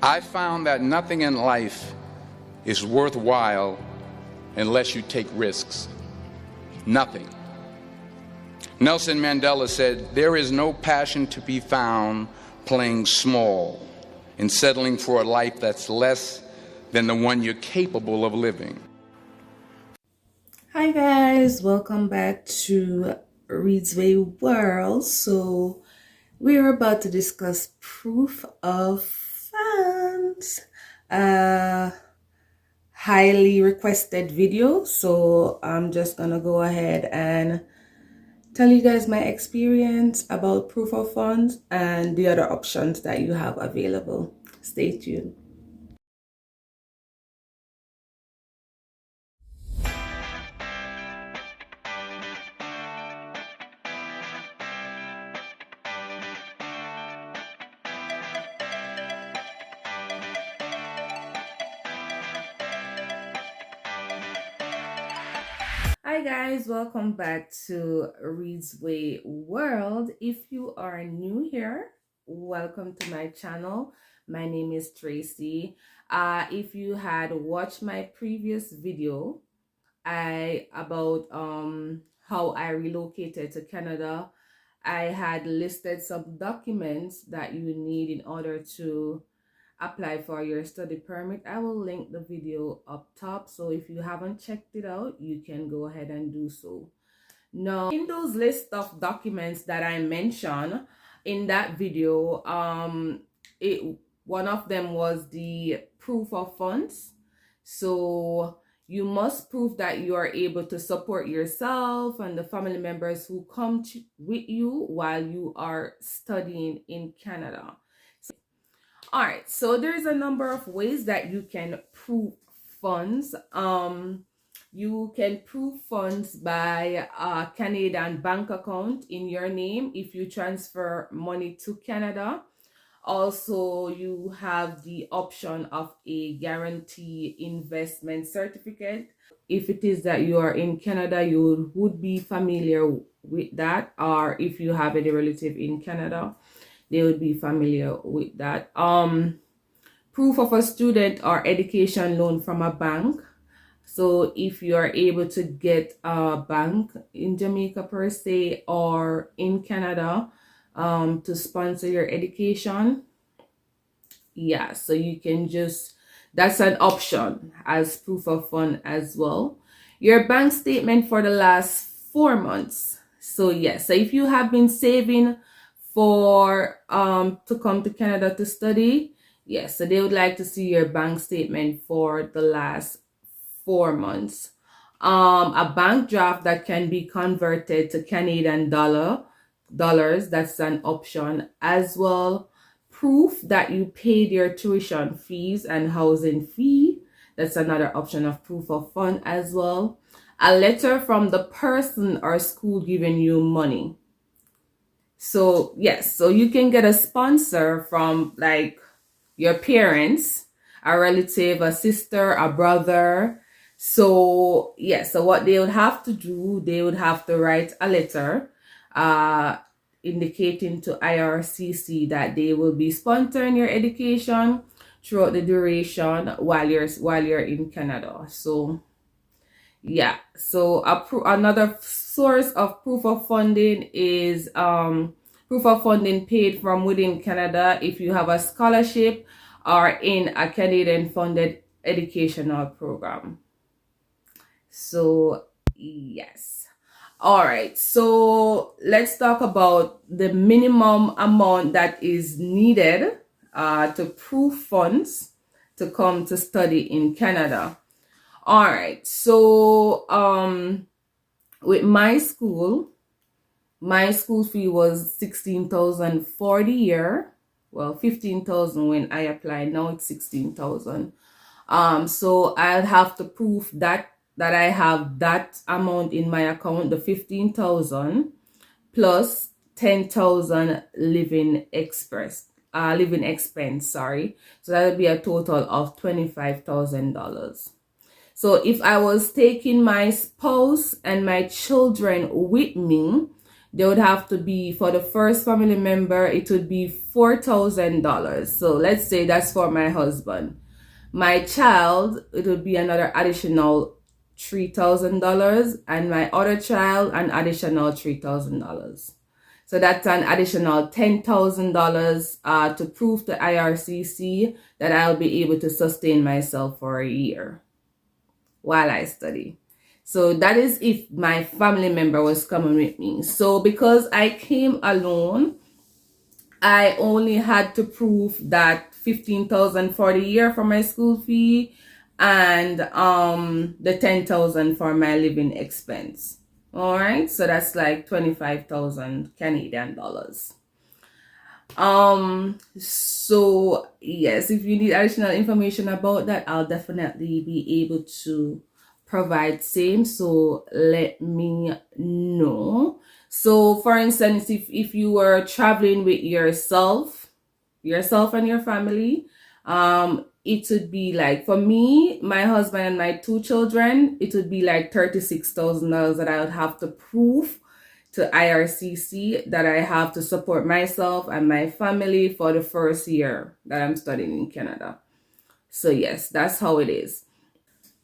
I found that nothing in life is worthwhile unless you take risks. Nothing. Nelson Mandela said, "There is no passion to be found playing small and settling for a life that's less than the one you're capable of living." Hi guys, welcome back to Reed's Way World. So we're about to discuss proof of funds. Highly requested video, so I'm just gonna go ahead and tell you guys my experience about proof of funds and the other options that you have available. Stay tuned. Hi guys, welcome back to Reed's Way World. If you are new here, welcome to my channel. My name is Tracy. If you had watched my previous video about how I relocated to Canada, I had listed some documents that you need in order to apply for your study permit. I will link the video up top, so if you haven't checked it out, you can go ahead and do so. Now, in those list of documents that I mentioned in that video, one of them was the proof of funds. So you must prove that you are able to support yourself and the family members who come with you while you are studying in Canada. All right, so there's a number of ways that you can prove funds. You can prove funds by a Canadian bank account in your name if you transfer money to Canada. Also, you have the option of a guarantee investment certificate. If it is that you are in Canada, you would be familiar with that, or if you have any relative in Canada, they would be familiar with that. Proof of a student or education loan from a bank. So if you are able to get a bank in Jamaica per se or in Canada to sponsor your education, yeah, so you can just, that's an option as proof of fund as well. Your bank statement for the last 4 months. So yes, so if you have been saving for to come to Canada to study, yes, so they would like to see your bank statement for the last 4 months. A bank draft that can be converted to Canadian dollars, that's an option as well. Proof that you paid your tuition fees and housing fee, that's another option of proof of fund as well. A letter from the person or school giving you money. So yes, so you can get a sponsor from like your parents, a relative, a sister, a brother. So yes, so what they would have to do, they would have to write a letter indicating to IRCC that they will be sponsoring your education throughout the duration while you're in Canada. So yeah, so another source of proof of funding is proof of funding paid from within Canada if you have a scholarship or in a Canadian funded educational program. So yes. All right, so let's talk about the minimum amount that is needed to prove funds to come to study in Canada. All right, so with my school fee was 16,000 for the year. Well, 15,000 when I applied. Now it's 16,000. So I'll have to prove that I have that amount in my account, the 15,000 plus 10,000 living expense. Sorry. So that would be a total of $25,000. So if I was taking my spouse and my children with me, there would have to be, for the first family member, it would be $4,000. So let's say that's for my husband. My child, it would be another additional $3,000, and my other child an additional $3,000. So that's an additional $10,000 to prove to IRCC that I'll be able to sustain myself for a year while I study. So that is if my family member was coming with me. So because I came alone, I only had to prove that $15,000 for the year for my school fee, and the $10,000 for my living expense. All right, so that's like 25,000 Canadian dollars. So yes, if you need additional information about that, I'll definitely be able to provide same. So let me know. So for instance, if you were traveling with yourself and your family, it would be like, for me, my husband and my 2 children, it would be like $36,000 that I would have to prove to IRCC that I have to support myself and my family for the first year that I'm studying in Canada. So yes, that's how it is.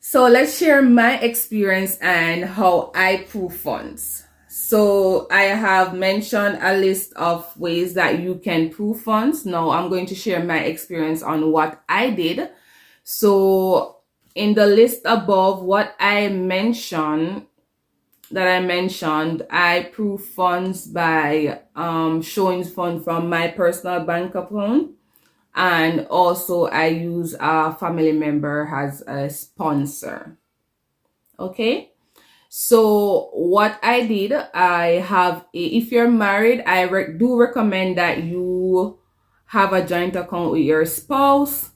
So let's share my experience and how I prove funds. So I have mentioned a list of ways that you can prove funds. Now I'm going to share my experience on what I did. So in the list above, what I mentioned, I prove funds by showing funds from my personal bank account, and also I use a family member as a sponsor. Okay, so what I did, if you're married, I do recommend that you have a joint account with your spouse.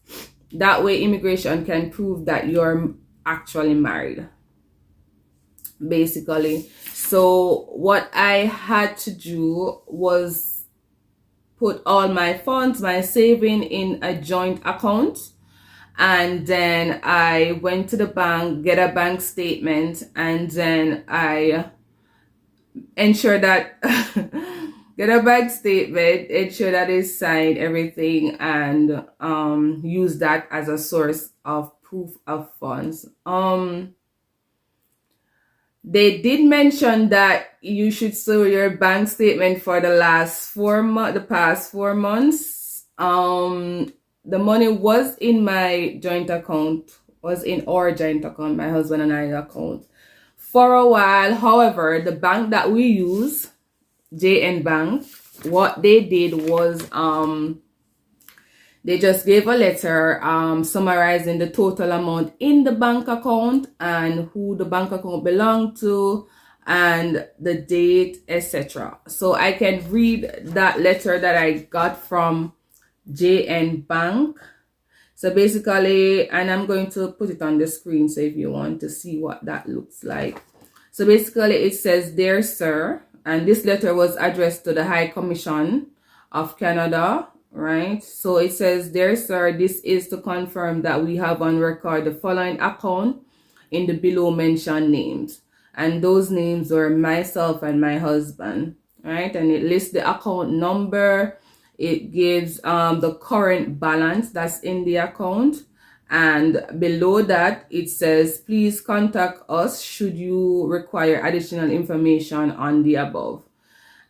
That way immigration can prove that you're actually married, basically. So what I had to do was put all my funds, my saving, in a joint account, and then I went to the bank, get a bank statement, and then I ensure that get a bank statement, ensure that it's signed, everything, and use that as a source of proof of funds. They did mention that you should show your bank statement for the past 4 months. The money was in my joint account, our joint account, my husband and I account, for a while. However, the bank that we use, JN Bank, what they did was they just gave a letter summarizing the total amount in the bank account and who the bank account belonged to and the date, etc. So I can read that letter that I got from JN Bank. So basically, and I'm going to put it on the screen so if you want to see what that looks like. So basically it says, "Dear Sir," and this letter was addressed to the High Commission of Canada, right? So it says, "Dear Sir, this is to confirm that we have on record the following account in the below mentioned names." And those names were myself and my husband, right? And it lists the account number. It gives the current balance that's in the account. And below that, it says, "Please contact us should you require additional information on the above."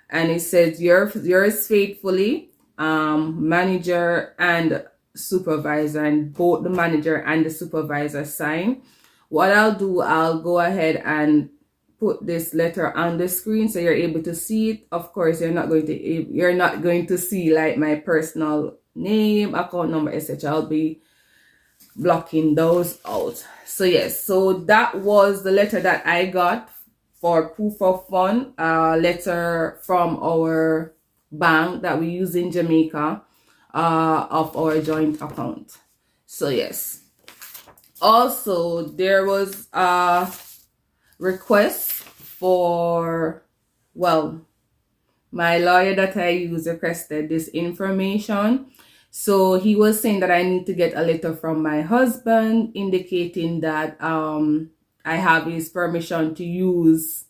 And it says, yours faithfully, manager and supervisor, and both the manager and the supervisor sign. What I'll do, I'll go ahead and put this letter on the screen so you're able to see it. Of course, you're not going to see like my personal name, account number, etc. I'll be blocking those out. So yes, so that was the letter that I got for proof of fund, letter from our bank that we use in Jamaica, of our joint account. So yes, also there was a request for, well, my lawyer that I use requested this information. So he was saying that I need to get a letter from my husband indicating that I have his permission to use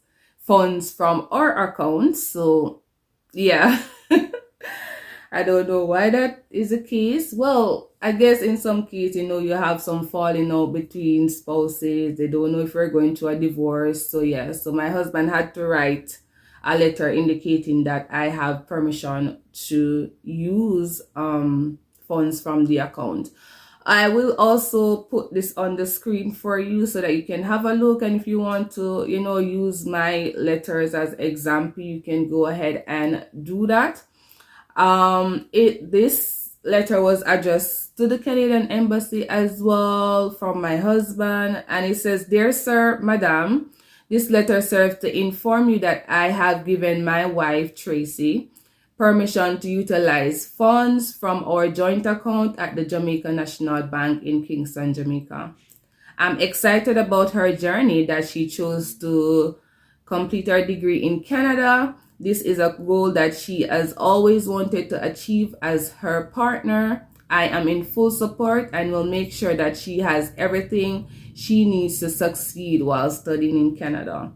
funds from our account. So yeah. I don't know why that is the case. Well, I guess in some case, you have some falling out between spouses. They don't know if we're going through a divorce. So yeah, so my husband had to write a letter indicating that I have permission to use funds from the account. I will also put this on the screen for you so that you can have a look, and if you want to, use my letters as example, you can go ahead and do that. This letter was addressed to the Canadian Embassy as well from my husband, and it says, "Dear Sir, Madam, this letter serves to inform you that I have given my wife, Tracy, permission to utilize funds from our joint account at the Jamaica National Bank in Kingston, Jamaica. I'm excited about her journey that she chose to complete her degree in Canada. This is a goal that she has always wanted to achieve as her partner. I am in full support and will make sure that she has everything she needs to succeed while studying in Canada.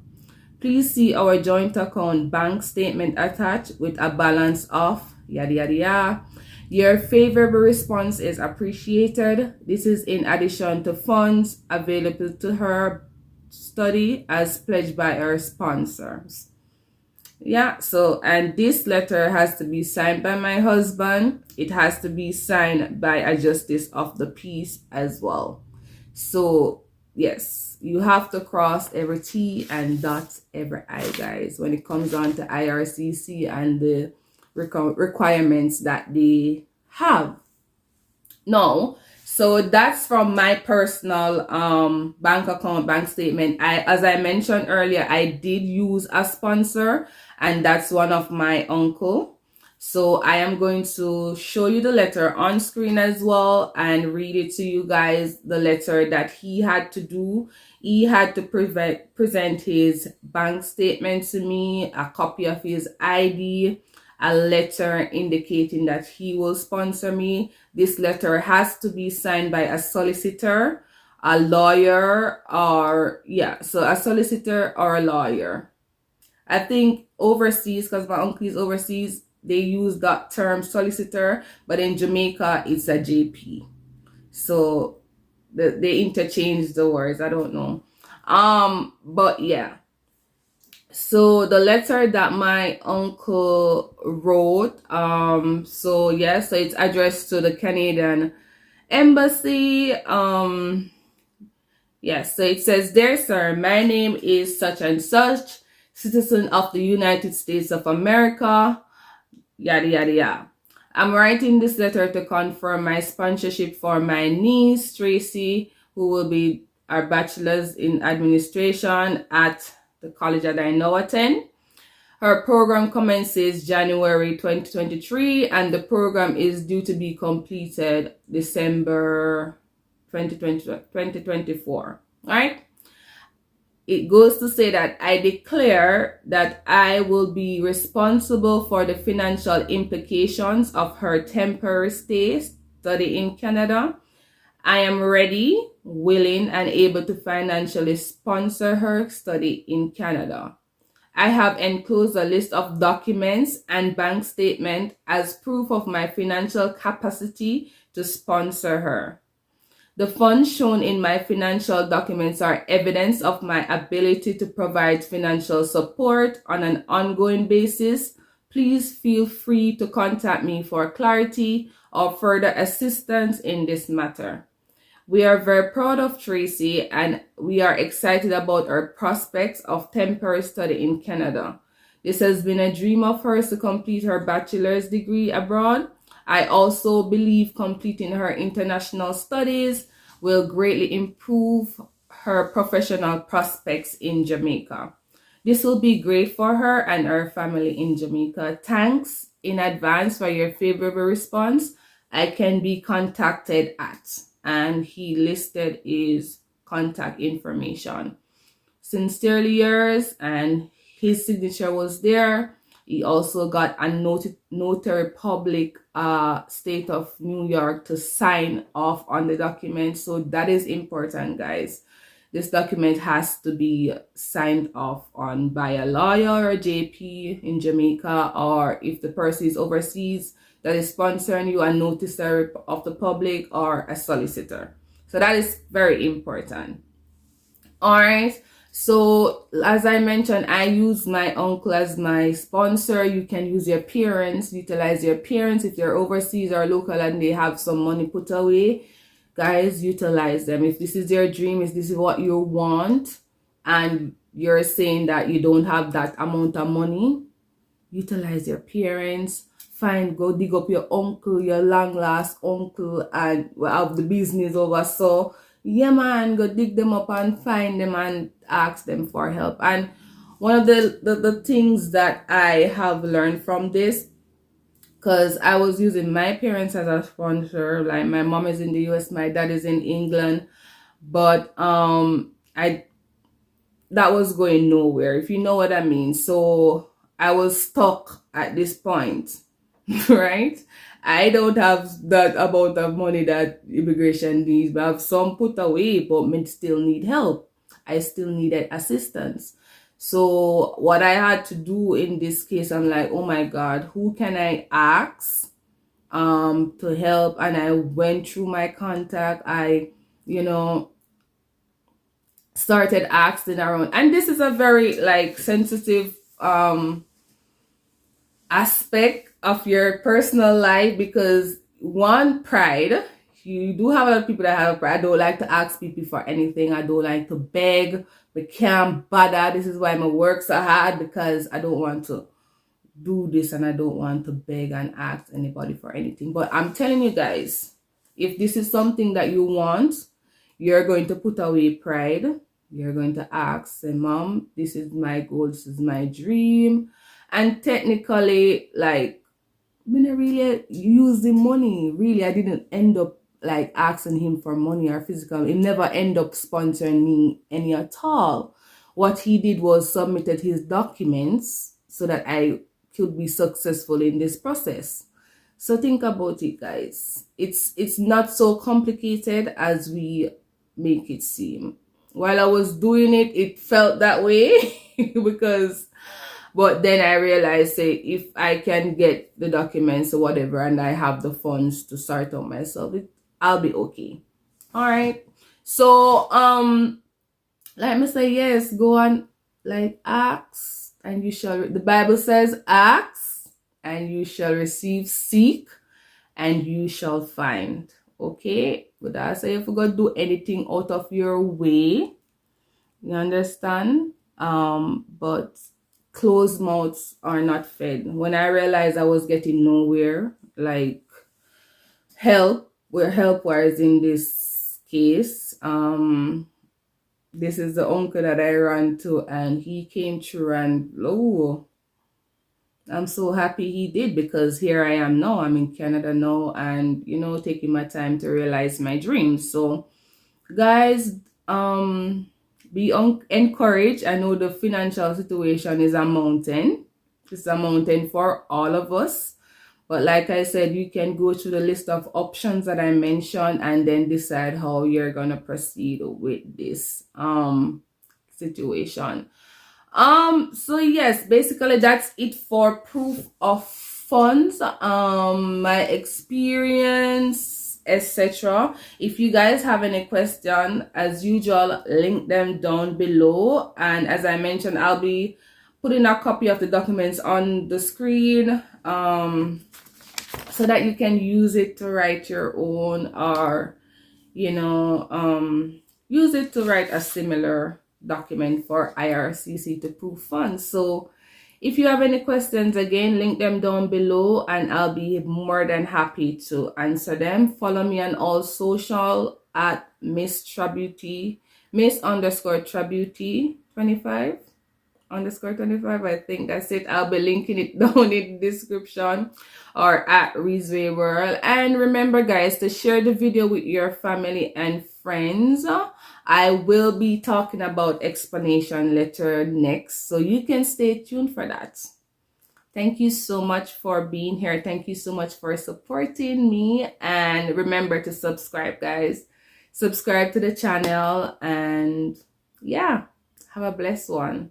Please see our joint account bank statement attached with a balance of yada yada yada. Your favorable response is appreciated. This is in addition to funds available to her study as pledged by our sponsors." Yeah, so, and this letter has to be signed by my husband. It has to be signed by a justice of the peace as well. So yes, you have to cross every T and dot every I, guys, when it comes on to IRCC and the requirements that they have. No, so that's from my personal bank account, bank statement. As I mentioned earlier, I did use a sponsor, and that's one of my uncle. So I am going to show you the letter on screen as well and read it to you guys, the letter that he had to do. He had to present his bank statement to me, a copy of his ID, a letter indicating that he will sponsor me. This letter has to be signed by a solicitor, a lawyer, or so a solicitor or a lawyer. I think overseas, because my uncle is overseas, they use that term solicitor, but in Jamaica it's a JP. So they interchange the words. I don't know. But yeah. So the letter that my uncle wrote, so it's addressed to the Canadian Embassy. So it says, "Dear Sir, my name is such and such, citizen of the United States of America, yada yada yada. I'm writing this letter to confirm my sponsorship for my niece, Tracy, who will be our bachelor's in administration at the college that I now attend. Her program commences January 2023, and the program is due to be completed December 2024. All right? It goes to say that I declare that I will be responsible for the financial implications of her temporary study in Canada. I am ready, willing, and able to financially sponsor her study in Canada. I have enclosed a list of documents and bank statement as proof of my financial capacity to sponsor her. The funds shown in my financial documents are evidence of my ability to provide financial support on an ongoing basis. Please feel free to contact me for clarity or further assistance in this matter. We are very proud of Tracy, and we are excited about her prospects of temporary study in Canada. This has been a dream of hers to complete her bachelor's degree abroad. I also believe completing her international studies will greatly improve her professional prospects in Jamaica. This will be great for her and her family in Jamaica. Thanks in advance for your favorable response. I can be contacted at, and he listed his contact information. Sincerely yours, and his signature was there. He also got a notary public state of New York to sign off on the document. So that is important, guys. This document has to be signed off on by a lawyer or JP in Jamaica, or if the person is overseas that is sponsoring you, a noticer of the public or a solicitor. So that is very important. All right. So as I mentioned, I use my uncle as my sponsor. You can use your parents, utilize your parents if they're overseas or local and they have some money put away. Guys, utilize them. If this is your dream, if this is what you want, and you're saying that you don't have that amount of money, utilize your parents. Go dig up your uncle, your long lost uncle, and have the business over. So yeah, man, go dig them up and find them and ask them for help. And one of the things that I have learned from this, because I was using my parents as a sponsor, like my mom is in the US, my dad is in England, but that was going nowhere, if you know what I mean. So I was stuck at this point. Right? I don't have that amount of money that immigration needs, but I have some put away, but me still need help. I still needed assistance. So what I had to do in this case, I'm like, oh my God, who can I ask to help? And I went through my contact. I, started asking around. And this is a very like sensitive aspect of your personal life, because one, pride. You do have a lot of people that have pride. I don't like to ask people for anything. I don't like to beg. We can't bother. This is why my work so hard, because I don't want to do this and I don't want to beg and ask anybody for anything. But I'm telling you guys, if this is something that you want, you're going to put away pride. You're going to ask, say, Mom, this is my goal. This is my dream. And technically, like, I didn't really use the money. Really, I didn't end up like asking him for money or physical. He never ended up sponsoring me any at all. What he did was submitted his documents so that I could be successful in this process. So think about it, guys. It's not so complicated as we make it seem. While I was doing it, it felt that way but then I realized, say, if I can get the documents or whatever and I have the funds to sort out myself, I'll be okay. All right. So, let me say, yes, go on, like, ask and you shall, the Bible says, ask and you shall receive, seek and you shall find. Okay. But I say, if you're going to do anything out of your way, you understand? But closed mouths are not fed. When I realized I was getting nowhere, like where help was in this case, this is the uncle that I ran to, and he came through, and I'm so happy he did, because here I am now. I'm in Canada now, and taking my time to realize my dreams. So guys, be encouraged. I know the financial situation is a mountain. It's a mountain for all of us. But like I said, you can go through the list of options that I mentioned and then decide how you're going to proceed with this situation. So yes, basically that's it for proof of funds, my experience, etc. If you guys have any question, as usual, link them down below, and as I mentioned, I'll be putting a copy of the documents on the screen so that you can use it to write your own, or use it to write a similar document for IRCC to prove funds. So if you have any questions, again, link them down below and I'll be more than happy to answer them. Follow me on all social at Miss_Trabuti 25 _25. I think that's it. I'll be linking it down in the description, or at Reesway World. And remember, guys, to share the video with your family and friends. I will be talking about explanation letter next, so you can stay tuned for that. Thank you so much for being here. Thank you so much for supporting me, and remember to subscribe, guys. Subscribe to the channel, and yeah, have a blessed one.